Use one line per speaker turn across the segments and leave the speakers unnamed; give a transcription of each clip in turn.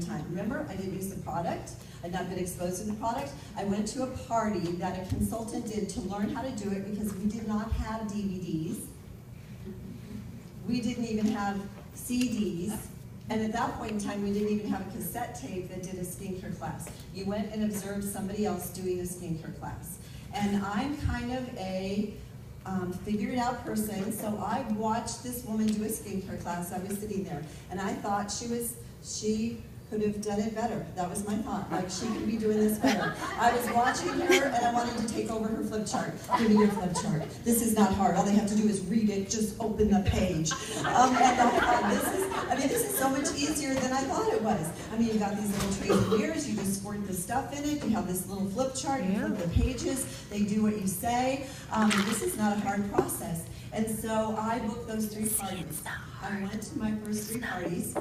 time. Remember, I didn't use the product. I'd not been exposed to the product. I went to a party that a consultant did to learn how to do it because we did not have DVDs. We didn't even have CDs. And at that point in time, we didn't even have a cassette tape that did a skincare class. You went and observed somebody else doing a skincare class. And I'm kind of a figured out person, so I watched this woman do a skincare class. I was sitting there, and I thought she could have done it better. That was my thought, like she could be doing this better. I was watching her, and I wanted to take over her flip chart. Give me your flip chart. This is not hard. All they have to do is read it. Just open the page. And I thought, this is so much easier than I thought it was. I mean, you got these little trays of mirrors. You just squirt the stuff in it. You have this little flip chart. You flip the pages. They do what you say. This is not a hard process. And so I booked those 3 parties. I went to my first 3 parties.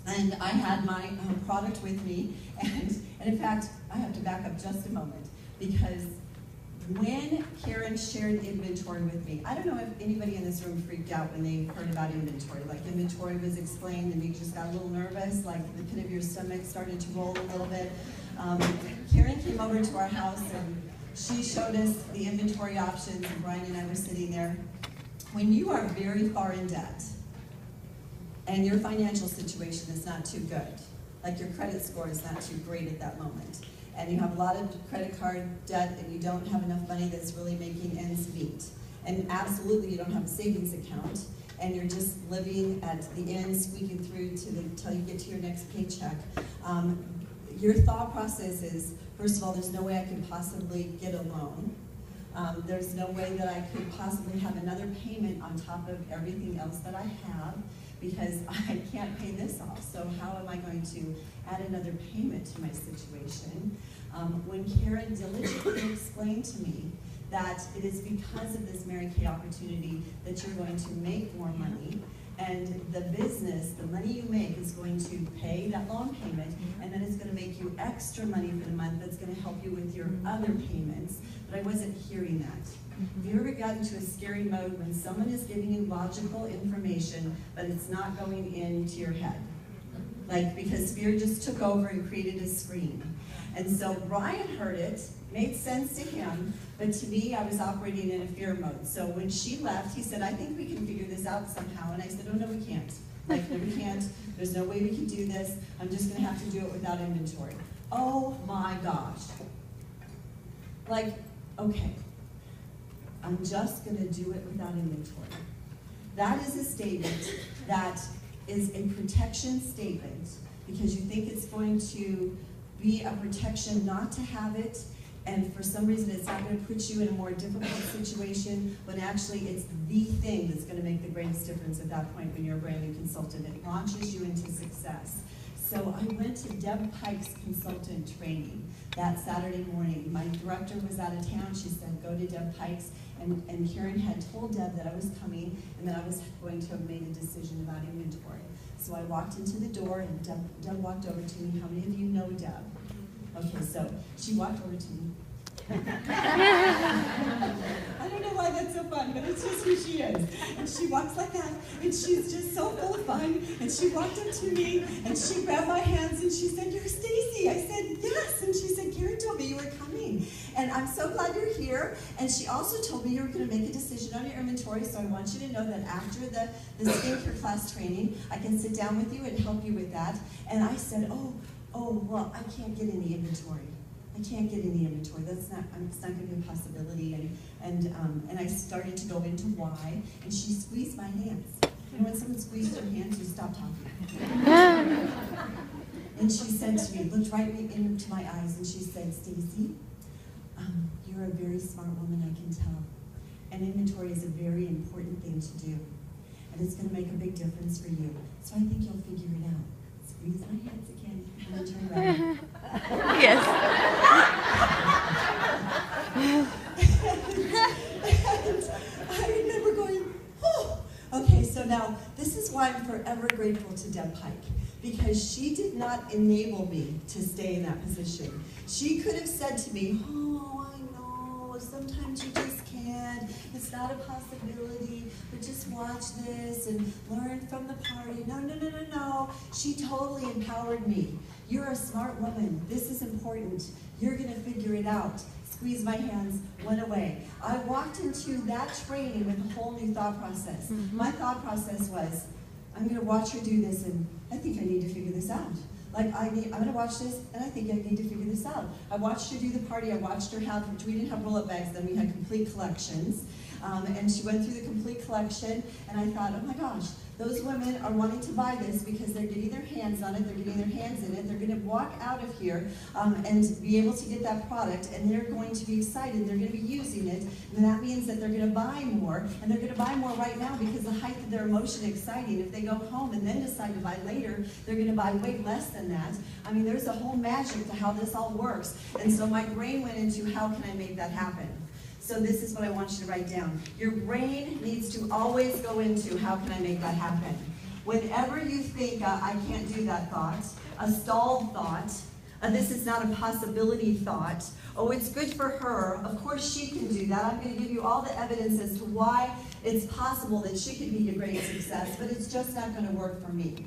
And I had my product with me, and in fact, I have to back up just a moment, because when Karen shared inventory with me, I don't know if anybody in this room freaked out when they heard about inventory, like inventory was explained and you just got a little nervous, like the pit of your stomach started to roll a little bit. Karen came over to our house and she showed us the inventory options, and Brian and I were sitting there. When you are very far in debt, and your financial situation is not too good, like your credit score is not too great at that moment, and you have a lot of credit card debt and you don't have enough money that's really making ends meet, and absolutely you don't have a savings account, and you're just living at the end, squeaking through till you get to your next paycheck, your thought process is, first of all, there's no way I could possibly get a loan. There's no way that I could possibly have another payment on top of everything else that I have, because I can't pay this off. So how am I going to add another payment to my situation? When Karen diligently explained to me that it is because of this Mary Kay opportunity that you're going to make more money, and the business, the money you make is going to pay that loan payment, and then it's going to make you extra money for the month that's going to help you with your other payments. But I wasn't hearing that. Have you ever gotten into a scary mode when someone is giving you logical information, but it's not going into your head? Like, because fear just took over and created a scream. And so Brian heard it, made sense to him, but to me, I was operating in a fear mode. So when she left, he said, I think we can figure this out somehow. And I said, oh, no, we can't. Like, no, we can't. There's no way we can do this. I'm just going to have to do it without inventory. Oh, my gosh. Like, okay. I'm just going to do it without inventory. That is a statement that is a protection statement, because you think it's going to be a protection not to have it, and for some reason it's not going to put you in a more difficult situation, when actually it's the thing that's going to make the greatest difference at that point when you're a brand new consultant. It launches you into success. So I went to Deb Pike's consultant training that Saturday morning. My director was out of town. She said, go to Deb Pike's. And Karen had told Deb that I was coming and that I was going to have made a decision about inventory. So I walked into the door, and Deb walked over to me. How many of you know Deb? Okay, so she walked over to me. I don't know why that's so fun, but it's just who she is. And she walks like that, and she's just so full of fun. And she walked up to me, and she grabbed my hands, and she said, you're Stacy. I said, yes. And she said, Karen told me you were coming. And I'm so glad you're here. And she also told me you were going to make a decision on your inventory, so I want you to know that after the skincare class training, I can sit down with you and help you with that. And I said, oh, well, I can't get any inventory. I can't get any inventory. It's not going to be a possibility. And I started to go into why, and she squeezed my hands. And when someone squeezed your hands, you stop talking. And she said to me, looked right into my eyes, and she said, Stacy, you're a very smart woman, I can tell. And inventory is a very important thing to do. And it's going to make a big difference for you. So I think you'll figure it out. Squeeze my hands again, and then turn around.
Yes.
And I remember going, oh. Okay, so now this is why I'm forever grateful to Deb Pike, because she did not enable me to stay in that position. She could have said to me, oh, I know, sometimes you just can't, it's not a possibility, but just watch this and learn from the party. No. She totally empowered me. You're a smart woman. This is important. You're going to figure it out. Squeeze my hands, went away. I walked into that training with a whole new thought process. My thought process was, I'm going to watch her do this, and I think I need to figure this out. Like, I'm going to watch this, and I think I need to figure this out. I watched her do the party. I watched her have, we didn't have roll-up bags then, we had complete collections. And she went through the complete collection, and I thought, oh my gosh, those women are wanting to buy this because they're getting their hands on it, they're getting their hands in it, they're going to walk out of here and be able to get that product, and they're going to be excited, they're going to be using it, and that means that they're going to buy more, and they're going to buy more right now because the height of their emotion is exciting. If they go home and then decide to buy later, they're going to buy way less than that. I mean, there's a whole magic to how this all works, and so my brain went into how can I make that happen. So this is what I want you to write down. Your brain needs to always go into how can I make that happen. Whenever you think I can't do that thought, a stalled thought, this is not a possibility thought, oh, it's good for her, of course she can do that. I'm going to give you all the evidence as to why it's possible that she can be a great success, but it's just not going to work for me.